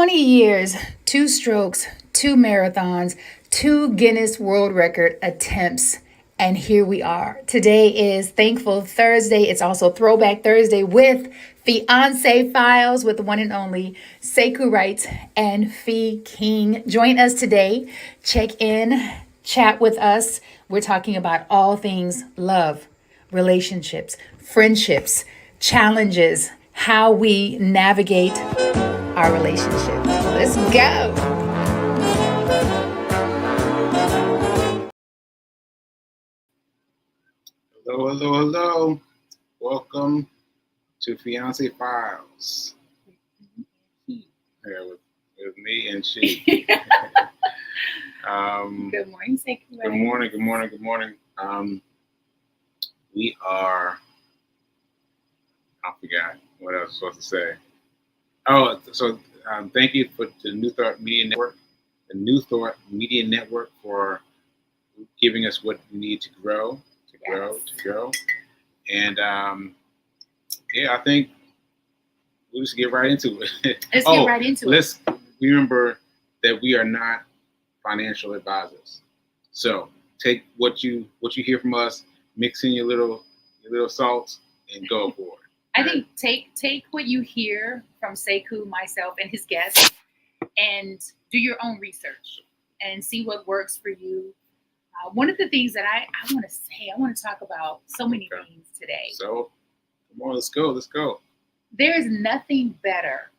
20 years, two strokes, two marathons, two Guinness World Record attempts. And here we are. Today is Thankful Thursday. It's also Throwback Thursday with Fiance Files with the one and only Sekou Wright and Fee King. Join us today. Check in, chat with us. We're talking about all things love, relationships, friendships, challenges, how we navigate our relationship. Let's go. Hello, hello, hello. Welcome to Fiance Files. Here with me and she. Good morning, Sekou. Good morning. We are, I forgot what I was supposed to say. Oh, so thank you for the New Thought Media Network, for giving us what we need to grow. And I think we'll just get right into it. Let's remember that we are not financial advisors. So take what you hear from us, mix in your little salts, and go for it. I think take what you hear from Sekou, myself, and his guests, and do your own research and see what works for you. One of the things that I want to talk about so many things today. So, come on, let's go. There is nothing better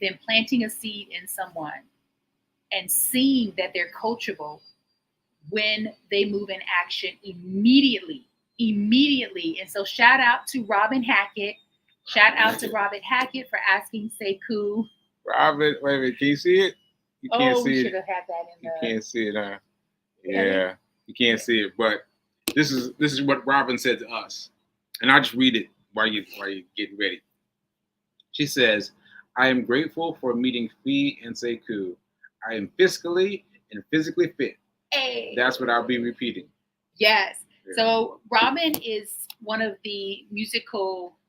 than planting a seed in someone and seeing that they're coachable when they move in action immediately. And so shout out to Robin Hackett. Shout out to Robin Hackett for asking Sekou. Robin, wait a minute, can you see it? You can't see we it. should have had that in the... You can't see it, huh? Yeah, you can't see it, but this is what Robin said to us, and I'll just read it while you getting ready. She says, "I am grateful for meeting Fee and Sekou. I am fiscally and physically fit." Hey. That's what I'll be repeating. Yes. Yeah. So Robin is one of the musical.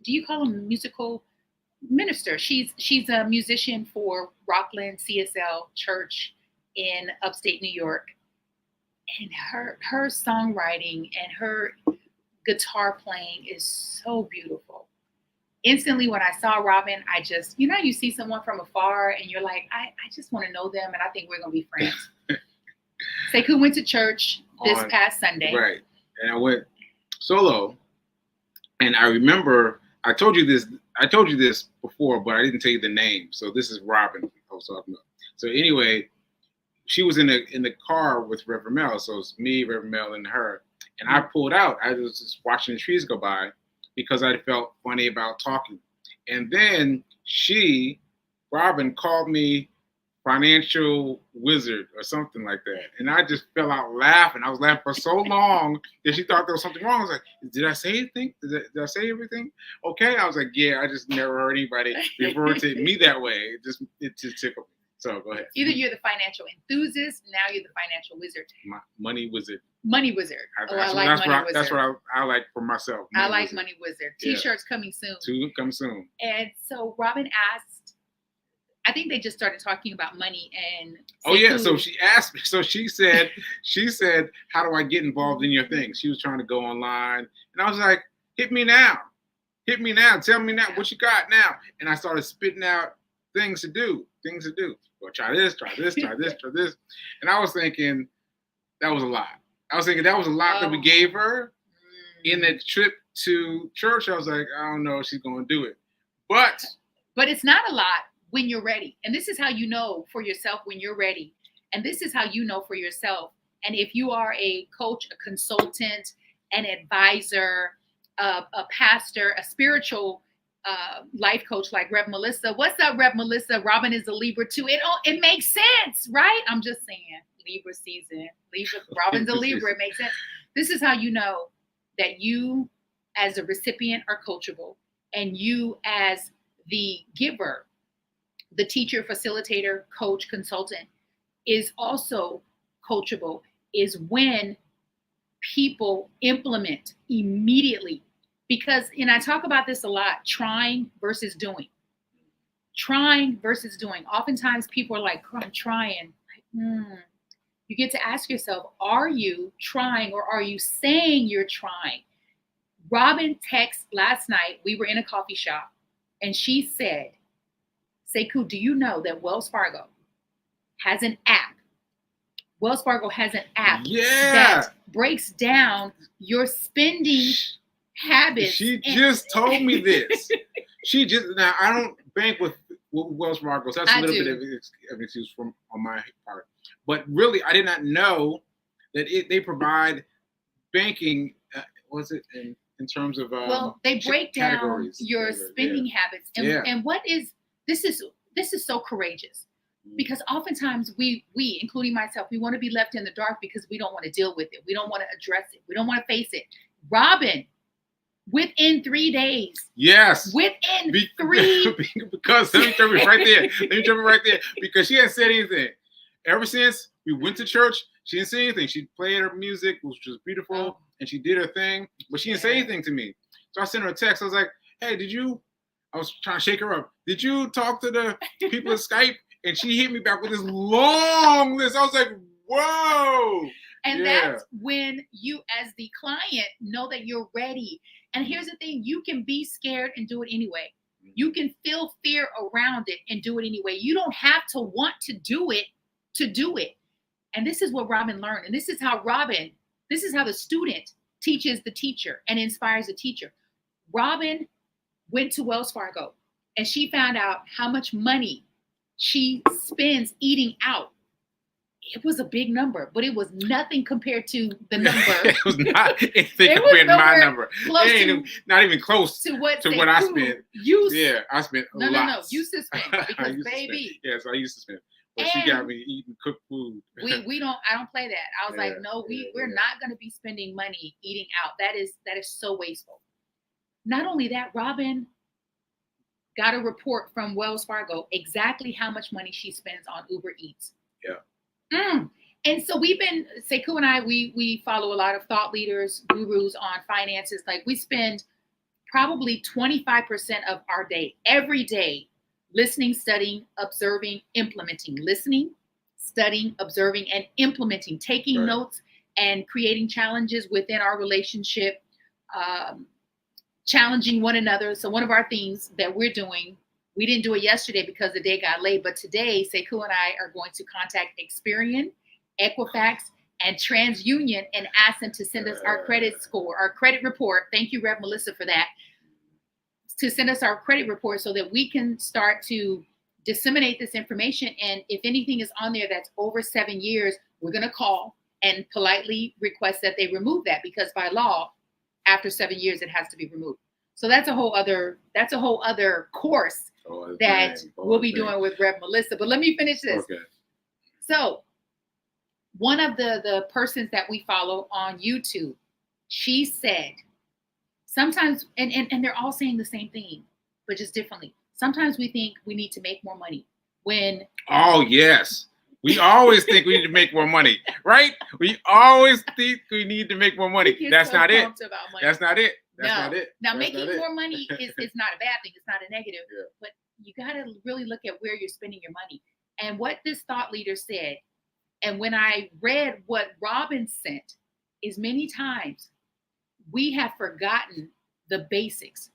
Do you call them musical minister? She's a musician for Rockland CSL Church in upstate New York. And her songwriting and her guitar playing is so beautiful. Instantly, when I saw Robin, I just, you see someone from afar and you're like, I just want to know them and I think we're going to be friends. Sekou went to church this past Sunday. Right. And I went solo. And I remember, I told you this before, but I didn't tell you the name. So this is Robin I was talking about. So anyway, she was in the car with Reverend Mel, so it's me, Reverend Mel, and her. And I pulled out. I was just watching the trees go by because I felt funny about talking. And then Robin, called me financial wizard or something like that. And I just fell out laughing. I was laughing for so long that she thought there was something wrong. I was like, did I say anything? Did I say everything? Okay. I was like, yeah, I just never heard anybody refer to me that way. It just tickled me. So go ahead. Either you're the financial enthusiast, now you're the financial wizard. Money wizard. Money wizard. That's what I like for myself. I like Money Wizard. T-shirts coming soon. Coming soon. And so Robin asked, I think they just started talking about money and. Oh yeah. So she asked me. So she said, how do I get involved in your thing? She was trying to go online, and I was like, hit me now. Tell me now what you got now. And I started spitting out things to do. Well, try this. And I was thinking that was a lot. That we gave her in that trip to church. I was like, I don't know if she's going to do it. But it's not a lot when you're ready. And this is how you know for yourself when you're ready. And this is how you know for yourself. And if you are a coach, a consultant, an advisor, a pastor, a spiritual life coach like Rev Melissa. What's up, Rev Melissa? Robin is a Libra too. It makes sense, right? I'm just saying, Libra season. Robin's a Libra. It makes sense. This is how you know that you, as a recipient, are coachable, and you, as the giver, the teacher, facilitator, coach, consultant, is also coachable. Is when people implement immediately. Because, and I talk about this a lot, trying versus doing. Trying versus doing. Oftentimes people are like, oh, I'm trying. You get to ask yourself, are you trying or are you saying you're trying? Robin texted last night. We were in a coffee shop and she said, Sekou, do you know that Wells Fargo has an app? Wells Fargo has an app that breaks down your spending habits. She just told me this. Now I don't bank with Wells Fargo, so that's a little bit of an excuse on my part. But really, I did not know that they provide banking. Was it in terms of they break down your spending habits, and what is this is so courageous. Because oftentimes we, including myself, we want to be left in the dark because we don't want to deal with it. We don't want to address it. We don't want to face it. Robin, within 3 days. Yes. Within 3. Because let me jump in right there. Because she hasn't said anything. Ever since we went to church, she didn't say anything. She played her music, which was beautiful, and she did her thing, but she didn't say anything to me. So I sent her a text. I was like, hey, I was trying to shake her up. Did you talk to the people at Skype? And she hit me back with this long list. I was like, whoa. And that's when you, as the client, know that you're ready. And here's the thing. You can be scared and do it anyway. You can feel fear around it and do it anyway. You don't have to want to do it to do it. And this is what Robin learned. And this is how the student teaches the teacher and inspires the teacher. Robin went to Wells Fargo and she found out how much money she spends eating out. It was a big number, but it was nothing compared to the number. It was not anything compared to my number. Not even close to what I spent. I spent a lot. No. You used to spend because baby. Yes, I used to spend. But she got me eating cooked food. I don't play that. I was like, no, we're not going to be spending money eating out. That is so wasteful. Not only that, Robin got a report from Wells Fargo exactly how much money she spends on Uber Eats. Yeah. And so Sekou and I, we follow a lot of thought leaders, gurus on finances. Like we spend probably 25% of our day, every day, listening, studying, observing, implementing. Listening, studying, observing, and implementing, taking notes and creating challenges within our relationship, challenging one another. So one of our things that we're doing, we didn't do it yesterday because the day got late, but today Sekou and I are going to contact Experian, Equifax, and TransUnion and ask them to send us our credit score, our credit report. Thank you, Rev Melissa, for that. To send us our credit report so that we can start to disseminate this information. And if anything is on there that's over 7 years, we're going to call and politely request that they remove that, because by law, after 7 years, it has to be removed. So that's a whole other course that we'll be doing with Rev Melissa. But let me finish this. Okay. So one of the persons that we follow on YouTube, she said, sometimes, and they're all saying the same thing, but just differently. Sometimes we think we need to make more money Oh, yes. We always think we need to make more money, right? We always think we need to make more money. That's not it. That's not it. Now, making more money is not a bad thing. It's not a negative. Yeah. But you got to really look at where you're spending your money. And what this thought leader said, and when I read what Robin sent, is many times we have forgotten the basics.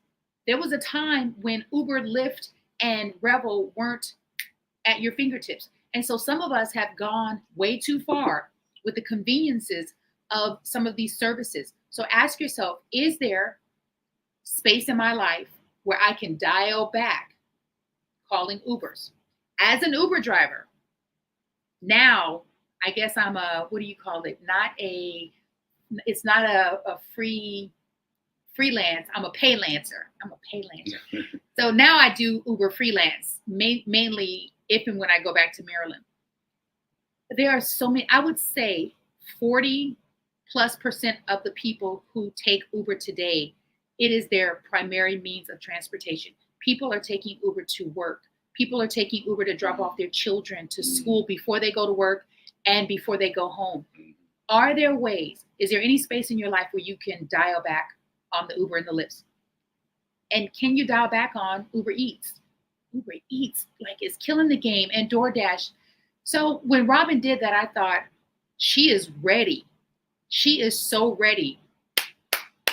There was a time when Uber, Lyft, and Revel weren't at your fingertips. And so some of us have gone way too far with the conveniences of some of these services. So ask yourself, is there space in my life where I can dial back calling Ubers? As an Uber driver, now I guess I'm a, what do you call it? It's not a freelance. I'm a paylancer. So now I do Uber freelance, mainly if and when I go back to Maryland. There are so many, I would say 40+% of the people who take Uber today, it is their primary means of transportation. People are taking Uber to work. People are taking Uber to drop off their children to school before they go to work and before they go home. Are there ways? Is there any space in your life where you can dial back on the Uber and the Lyfts? And can you dial back on Uber Eats? Uber Eats like is killing the game and DoorDash. So when Robin did that, I thought she is ready. She is so ready.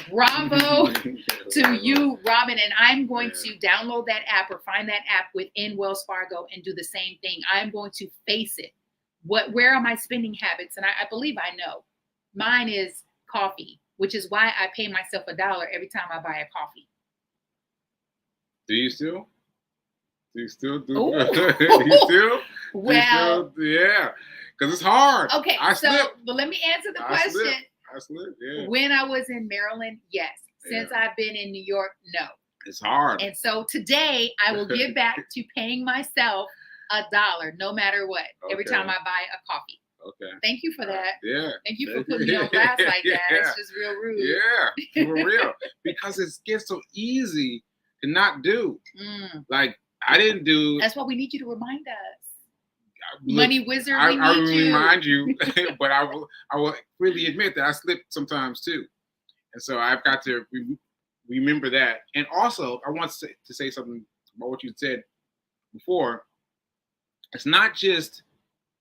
Bravo to you, Robin. And I'm going to download that app or find that app within Wells Fargo and do the same thing. I'm going to face it. Where are my spending habits? And I believe I know. Mine is coffee, which is why I pay myself $1 every time I buy a coffee. Do you still? Do you still do? Ooh. You still? Well, yeah, because it's hard. Okay, but let me answer the question. I slip, yeah. When I was in Maryland, yes. Since I've been in New York, no. It's hard. And so today I will give back to paying myself $1, no matter what, every time I buy a coffee. Okay. Thank you for that. Yeah. Thank you for putting me on blast like that. It's just real rude. Yeah, for real. Because it gets so easy to not do. Like, I didn't do. That's why we need you to remind us. Money Wizard, I will remind you, but I will freely admit that I slip sometimes too. And so I've got to remember that. And also, I want to say something about what you said before. It's not just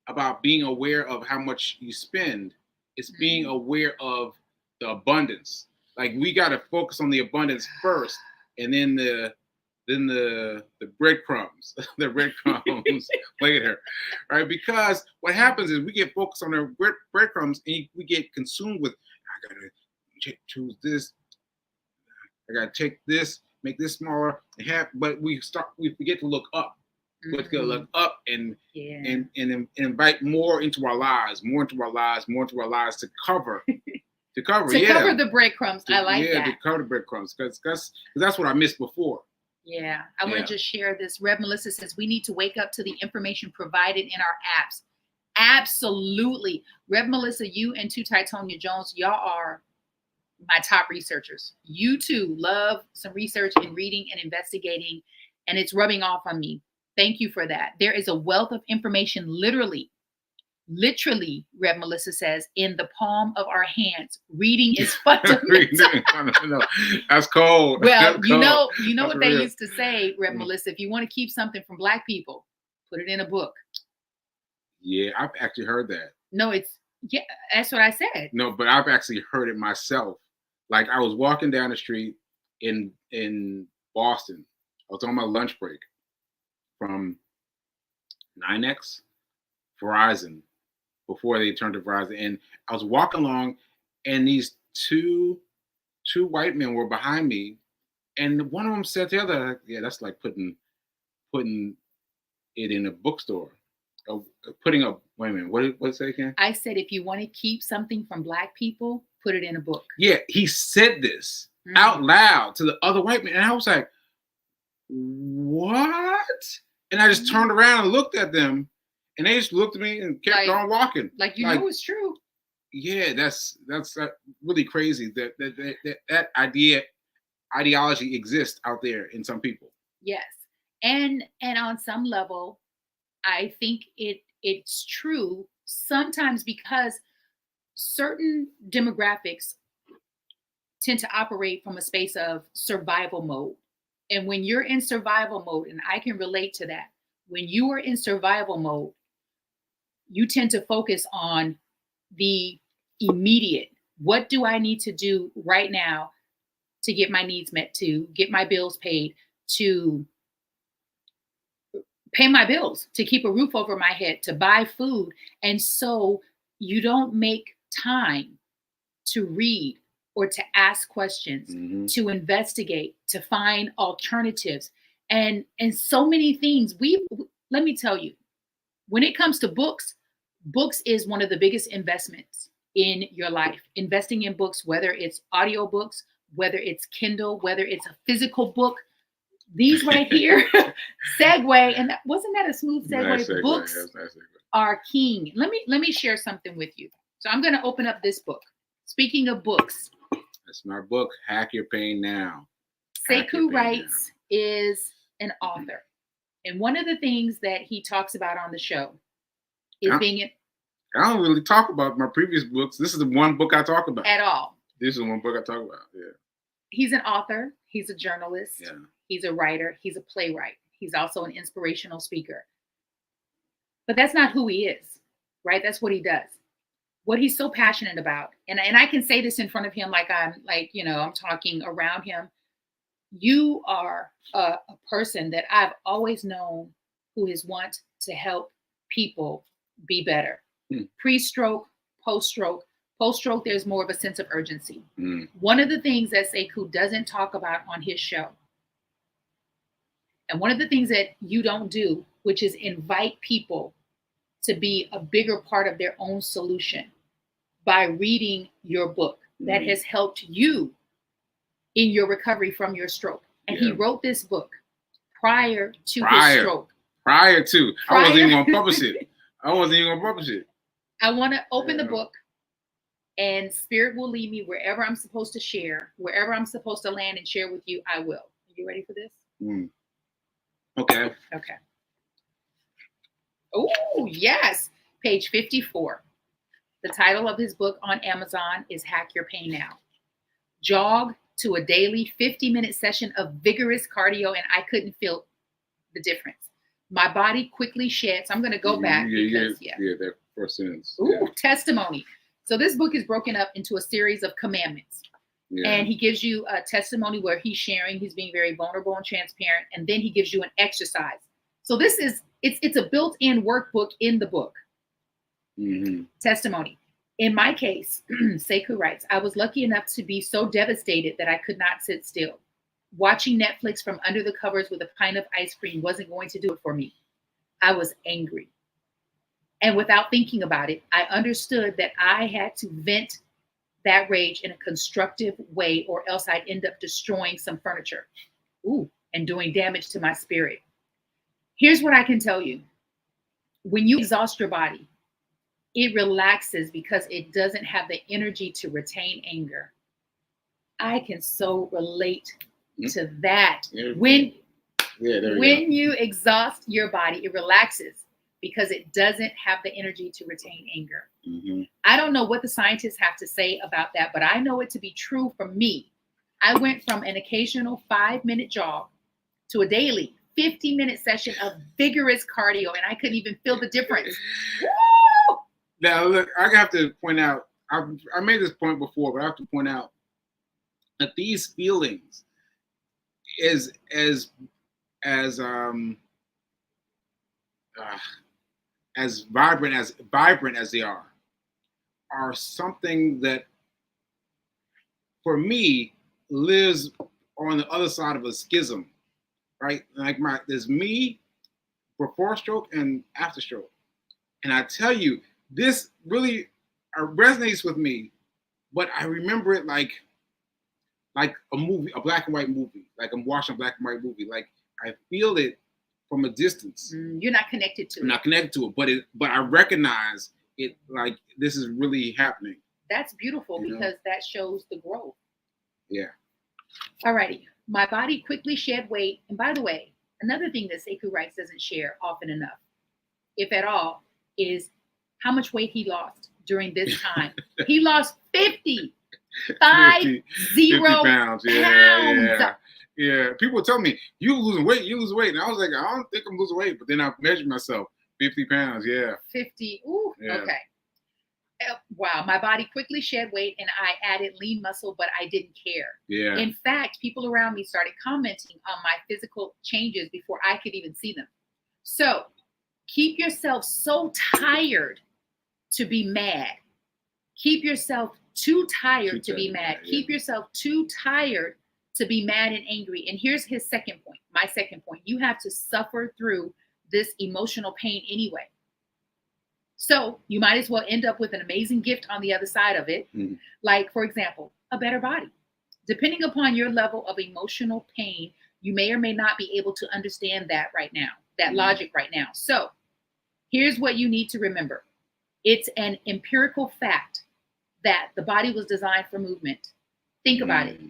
about being aware of how much you spend. It's being aware of the abundance. Like, we got to focus on the abundance first, and then the breadcrumbs, the breadcrumbs later, right? Because what happens is we get focused on the breadcrumbs, and we get consumed with, I gotta choose this, I gotta take this, make this smaller, but we forget to look up. We have to look up and invite more into our lives to cover. To cover the breadcrumbs. I like that. To cover the breadcrumbs, because that's what I missed before. Yeah, I want to just share this. Reb Melissa says we need to wake up to the information provided in our apps. Absolutely. Reb Melissa, you and Titonia Jones, y'all are my top researchers. You too love some research and reading and investigating, and it's rubbing off on me. Thank you for that. There is a wealth of information, literally, Reb Melissa says, in the palm of our hands. Reading is fundamental. No, that's cold. Well, that's you cold. know That's what they real. used to say, Reb Melissa, if you want to keep something from Black people, put it in a book. Yeah, I've actually heard that. No, that's what I said. No, but I've actually heard it myself. Like, I was walking down the street in Boston. I was on my lunch break from 9X, Verizon, before they turned to Verizon. And I was walking along, and these two white men were behind me. And one of them said to the other, yeah, that's like putting it in a bookstore. Wait a minute, what did it say again? I said, if you want to keep something from Black people, put it in a book. Yeah, he said this out loud to the other white man. And I was like, what? And I just turned around and looked at them, and they just looked at me and kept on walking. Like, know it's true. Yeah, that's really crazy that ideology exists out there in some people. Yes. And on some level, I think it's true sometimes, because certain demographics tend to operate from a space of survival mode. And when you're in survival mode, and I can relate to that, when you are in survival mode, you tend to focus on the immediate. What do I need to do right now to get my needs met, to get my bills paid, to pay my bills, to keep a roof over my head, to buy food? And so you don't make time to read or to ask questions, to investigate, to find alternatives, and so many things. Let me tell you, when it comes to books is one of the biggest investments in your life. Investing in books, whether it's audiobooks, whether it's Kindle, whether it's a physical book. These right here, segue, and wasn't that a smooth segue? Nice segue. Books are king. Let me share something with you. So I'm going to open up this book. Speaking of books, that's my book, Hack Your Pain Now. Sekou Wrights is an author, and one of the things that he talks about on the show is I don't really talk about my previous books. This is the one book I talk about at all. This is one book I talk about. Yeah. He's an author. He's a journalist. Yeah. He's a writer. He's a playwright. He's also an inspirational speaker. But that's not who he is, right? That's what he does. What he's so passionate about, and I can say this in front of him like I'm talking around him. You are a person that I've always known who has want to help people be better. Pre-stroke, post-stroke. Post-stroke, there's more of a sense of urgency. One of the things that Sekou doesn't talk about on his show, and one of the things that you don't do, which is invite people to be a bigger part of their own solution by reading your book that has helped you in your recovery from your stroke. And he wrote this book prior to his stroke. I wasn't even going to publish it. I want to open the book, and Spirit will lead me wherever I'm supposed to share, wherever I'm supposed to land and share with you, I will. Are you ready for this? Okay. Oh, yes. Page 54. The title of his book on Amazon is Hack Your Pain Now. Jog to a daily 50-minute session of vigorous cardio, and I couldn't feel the difference. My body quickly sheds. I'm going to go back because, that first sentence. Testimony. So this book is broken up into a series of commandments. And he gives you a testimony where he's sharing, he's being very vulnerable and transparent, and then he gives you an exercise. So this is, it's a built-in workbook in the book. Testimony. In my case, Sekou writes, I was lucky enough to be so devastated that I could not sit still. Watching Netflix from under the covers with a pint of ice cream wasn't going to do it for me. I was angry. And without thinking about it, I understood that I had to vent that rage in a constructive way, or else I'd end up destroying some furniture and doing damage to my spirit. Here's what I can tell you. When you exhaust your body, it relaxes because it doesn't have the energy to retain anger. I can so relate to that. When you exhaust your body, it relaxes because it doesn't have the energy to retain anger. I don't know what the scientists have to say about that, but I know it to be true for me. I went from an occasional 5-minute jog to a daily 50-minute session of vigorous cardio, and I couldn't even feel the difference. Woo! Now, look, I have to point out, I made this point before, but I have to point out that these feelings as vibrant as they are something that, for me, lives on the other side of a schism, right? Like there's me before stroke and after stroke, and I tell you, this really resonates with me, but I remember it like a movie, a black and white movie, like I'm watching a black and white movie, like I feel it from a distance. You're not connected to it. I'm not connected to it, but I recognize it, like this is really happening. That's beautiful because that shows the growth. Yeah. Alrighty. My body quickly shed weight. And by the way, another thing that Sekou writes doesn't share often enough, if at all, is how much weight he lost during this time. He lost 50 pounds. Yeah. People tell me, you losing weight. And I was like, I don't think I'm losing weight. But then I measured myself, 50 pounds. Yeah. 50. Ooh, yeah. Okay. Wow. My body quickly shed weight and I added lean muscle, but I didn't care. Yeah. In fact, people around me started commenting on my physical changes before I could even see them. So keep yourself so tired to be mad. Keep yourself too tired to be mad. Yeah. Keep yourself too tired to be mad and angry. And here's his second point. My second point. You have to suffer through this emotional pain anyway. So you might as well end up with an amazing gift on the other side of it. Like, for example, a better body. Depending upon your level of emotional pain, you may or may not be able to understand that right now, that logic right now. So here's what you need to remember. It's an empirical fact that the body was designed for movement. Think about it.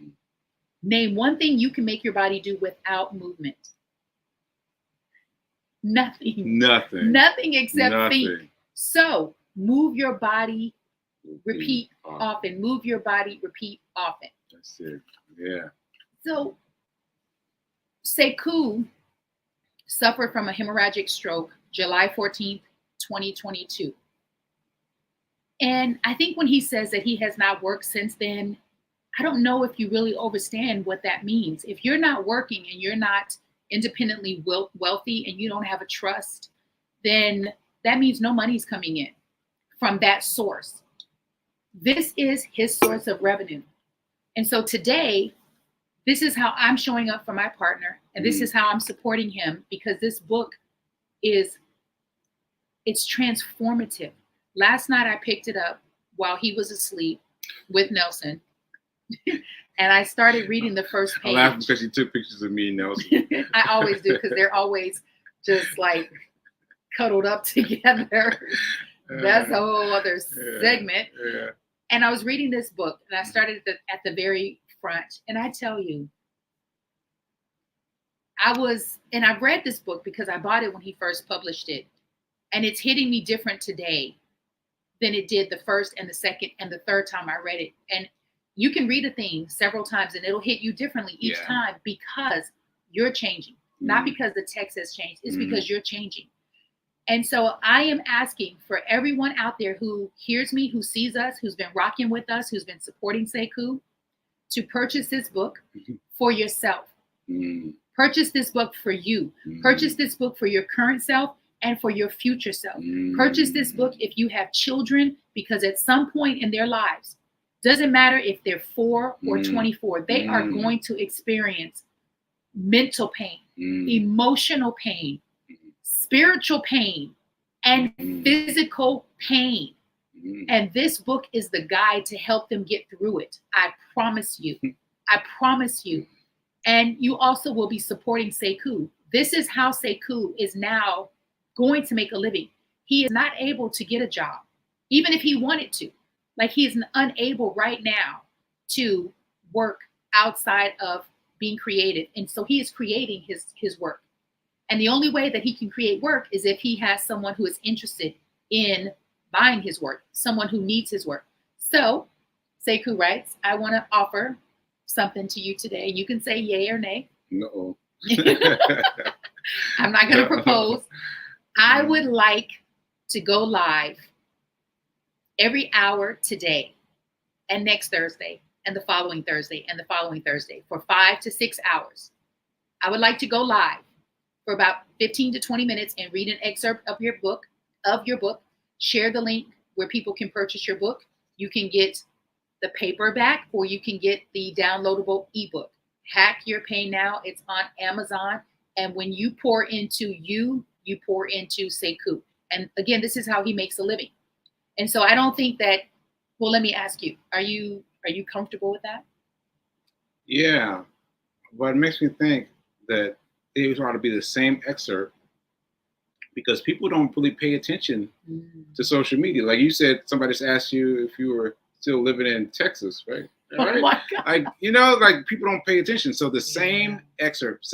Name one thing you can make your body do without movement. Nothing. Nothing except think. So move your body, repeat often. Move your body, repeat often. That's it. Yeah. So Sekou suffered from a hemorrhagic stroke July 14th, 2022. And I think when he says that he has not worked since then, I don't know if you really understand what that means. If you're not working and you're not independently wealthy and you don't have a trust, then that means no money's coming in from that source. This is his source of revenue. And so today, this is how I'm showing up for my partner. And this is how I'm supporting him, because this book it's transformative. Last night I picked it up while he was asleep with Nelson. And I started reading the first page. I laughed because you took pictures of me and Nelson. I always do, because they're always just like cuddled up together. That's a whole other segment. Yeah. And I was reading this book, and I started at the very front. And I tell you, I've read this book because I bought it when he first published it. And it's hitting me different today than it did the first and the second and the third time I read it. And you can read a thing several times and it'll hit you differently each time, because you're changing, not because the text has changed. It's because you're changing. And so I am asking for everyone out there who hears me, who sees us, who's been rocking with us, who's been supporting Sekou, to purchase this book for yourself. Purchase this book for you. Purchase this book for your current self and for your future self. Purchase this book if you have children, because at some point in their lives, doesn't matter if they're 4 or 24, they are going to experience mental pain, emotional pain, spiritual pain, and physical pain. And this book is the guide to help them get through it. I promise you. I promise you. And you also will be supporting Sekou. This is how Sekou is now going to make a living. He is not able to get a job, even if he wanted to. Like, he is unable right now to work outside of being creative. And so he is creating his work. And the only way that he can create work is if he has someone who is interested in buying his work, someone who needs his work. So Sekou writes, I want to offer something to you today. You can say yay or nay. No. I'm not going to propose. I would like to go live every hour today and next Thursday and the following Thursday and the following Thursday for 5 to 6 hours. I would like to go live for about 15 to 20 minutes and read an excerpt of your book, share the link where people can purchase your book. You can get the paperback or you can get the downloadable ebook. Hack Your Pain Now. It's on Amazon. And when you pour into you pour into Sekou. And again, this is how he makes a living. And so I don't think that, well, let me ask you, are you comfortable with that? Yeah. But it makes me think that it ought to be the same excerpt, because people don't really pay attention to social media. Like you said, somebody just asked you if you were still living in Texas, right? Oh my God. Like, like people don't pay attention. So the same excerpt.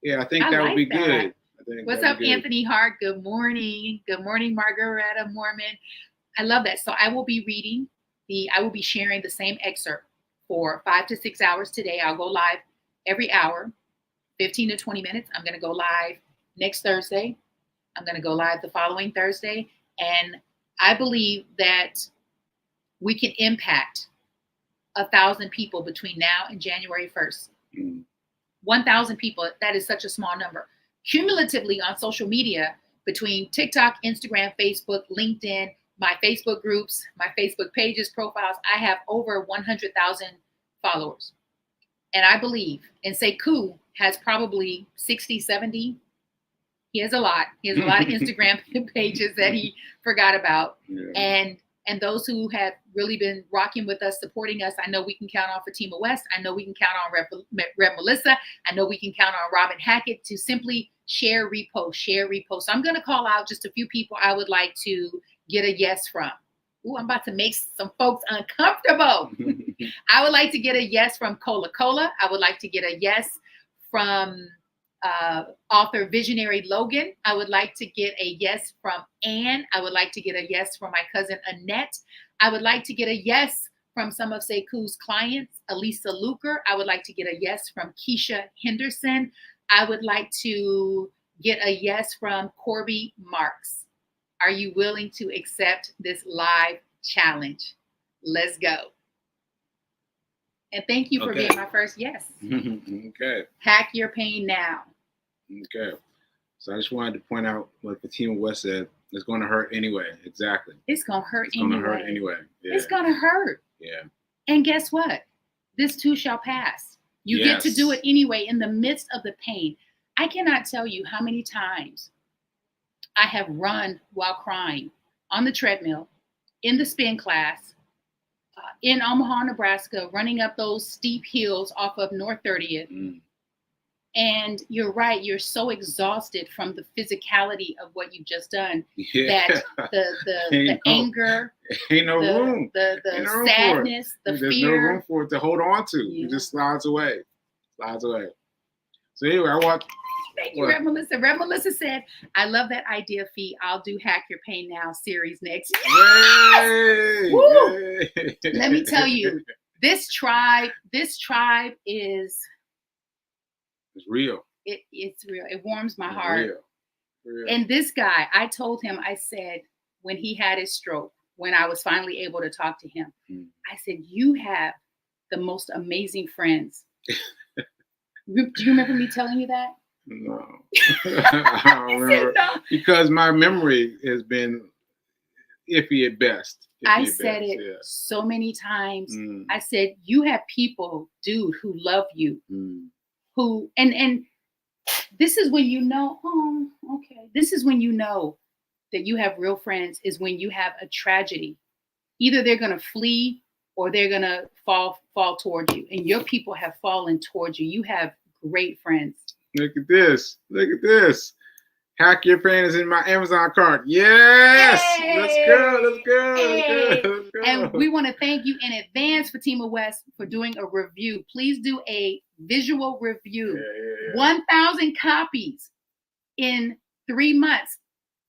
Yeah, I think that would be good. What's up, Anthony Hart? Good morning. Good morning, Margaretta Mormon. I love that. So I will be sharing the same excerpt for 5 to 6 hours today. I'll go live every hour, 15 to 20 minutes. I'm going to go live next Thursday. I'm going to go live the following Thursday. And I believe that we can impact 1,000 people between now and January 1st. 1,000 people, that is such a small number. Cumulatively on social media, between TikTok, Instagram, Facebook, LinkedIn, my Facebook groups, my Facebook pages, profiles, I have over 100,000 followers. And I believe, and Sekou has probably 60, 70. He has a lot. He has a lot of Instagram pages that he forgot about. Yeah. And those who have really been rocking with us, supporting us, I know we can count on Fatima West. I know we can count on Rep Melissa. I know we can count on Robin Hackett to simply share, repost. So I'm going to call out just a few people I would like to get a yes from. Ooh, I'm about to make some folks uncomfortable. I would like to get a yes from Cola Cola. I would like to get a yes from author Visionary Logan. I would like to get a yes from Anne. I would like to get a yes from my cousin Annette. I would like to get a yes from some of Sekou's clients, Elisa Luker. I would like to get a yes from Keisha Henderson. I would like to get a yes from Corby Marks. Are you willing to accept this live challenge? Let's go. And thank you for Okay. being my first yes. Okay. Hack your pain now. Okay. So I just wanted to point out what Fatima West said. It's going to hurt anyway. Exactly. It's going to hurt It's anyway. going to hurt anyway. Yeah. It's going to hurt. Yeah. And guess what? This too shall pass. You get to do it anyway in the midst of the pain. I cannot tell you how many times I have run while crying on the treadmill, in the spin class, in Omaha, Nebraska, running up those steep hills off of North 30th. Mm. And you're right, you're so exhausted from the physicality of what you've just done Yeah. that the anger, ain't no room. the Ain't no room sadness, the There's fear. no room for it to hold on to. Yeah. It just slides away. Slides away. So anyway, I want. Thank you, Rev Melissa. Rev Melissa said, I love that idea, Fee. I'll do Hack Your Pain Now series next. Yes! Yay! Woo! Yay! Let me tell you, this tribe is it's real. It's real. It warms my It's heart. real. And this guy, I told him, I said, when he had his stroke, when I was finally able to talk to him, I said, you have the most amazing friends. Do you remember me telling you that? No. I don't remember. No. Because my memory has been iffy at best. I said it so many times. I said, you have people, dude, who love you, who, and this is when you know, oh, okay. This is when you know that you have real friends, is when you have a tragedy. Either they're going to flee or they're going to fall towards you. And your people have fallen towards you. You have great friends. Look at this. Look at this. Hack Your Pain is in my Amazon cart. Yes. Hey. Let's go. Let's go. Hey. Let's go. Let's go. And we want to thank you in advance, Fatima West, for doing a review. Please do a visual review. Yeah. 1,000 copies in 3 months.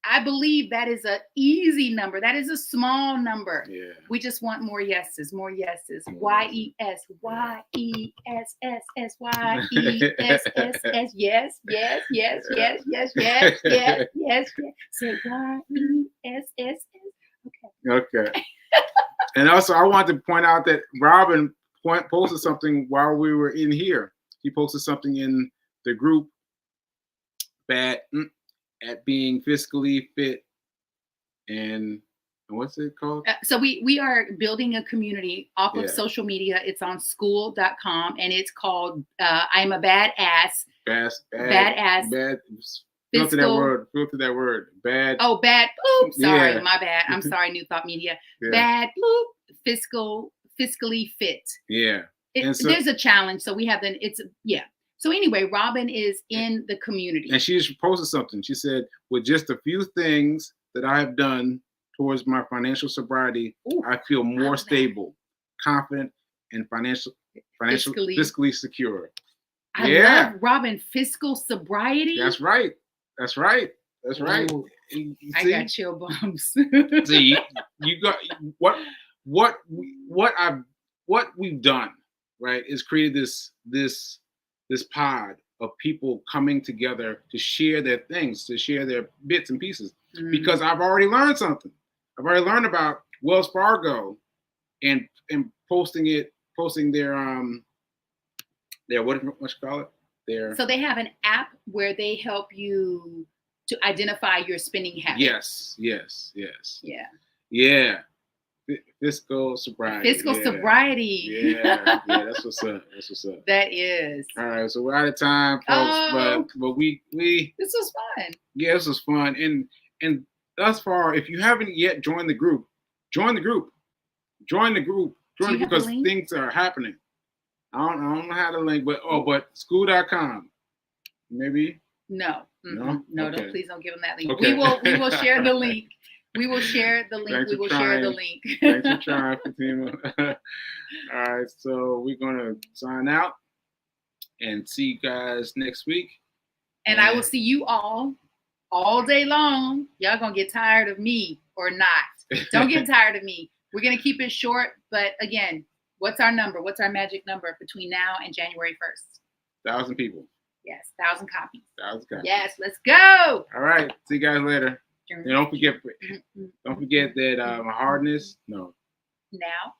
I believe that is an easy number. That is a small number. Yeah. We just want more yeses, more yeses. Y-E-S, Y-E-S-S-S, Y-E-S-S-S. Yes, yes, yes, yes, yes, yes, yes, yes. Say Y-E-S-S-S. Okay. And also, I want to point out that Robin posted something while we were in here. He posted something in the group at being fiscally fit, and what's it called? So we are building a community off of social media. It's on school.com, and it's called I'm a Badass. Badass. Filter that word. Bad. Oh, bad. Oops. Sorry, my bad. I'm sorry, New Thought Media. Yeah. Bad. Bloop. Fiscally fit. Yeah. There's a challenge, so we have So anyway, Robin is in the community. And she just posted something. She said, with just a few things that I have done towards my financial sobriety, I feel more stable, confident, and fiscally secure. I love Robin, fiscal sobriety. That's right. That's right. I got chill bumps. See, you got what we've done, right, is created this pod of people coming together to share their things, to share their bits and pieces. Because I've already learned something. I've already learned about Wells Fargo and posting their what you call it? So they have an app where they help you to identify your spending habits. Yes. Yeah. Fiscal sobriety. Sobriety. Yeah, that's what's up. That is. All right, so we're out of time, folks. But we this was fun. Yeah, this was fun. And thus far, if you haven't yet joined the group, join the group. Because things are happening. I don't know how to link, but school.com. Maybe? No. No? Okay. Please don't give them that link. Okay. We will share the link. We will share the link. Thanks for trying, Fatima. All right, so we're going to sign out and see you guys next week. And I will see you all day long. Y'all going to get tired of me or not. Don't get tired of me. We're going to keep it short. But again, what's our number? What's our magic number between now and January 1st? 1,000 people. Yes, 1,000 copies. 1,000 copies. Yes, let's go. All right. See you guys later. And don't forget that hardness. No.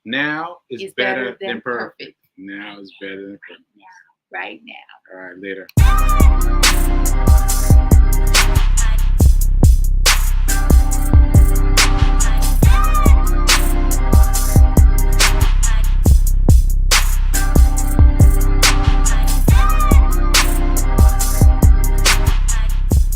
Now is better than perfect. Now is better than perfect. Right now. All right. Later.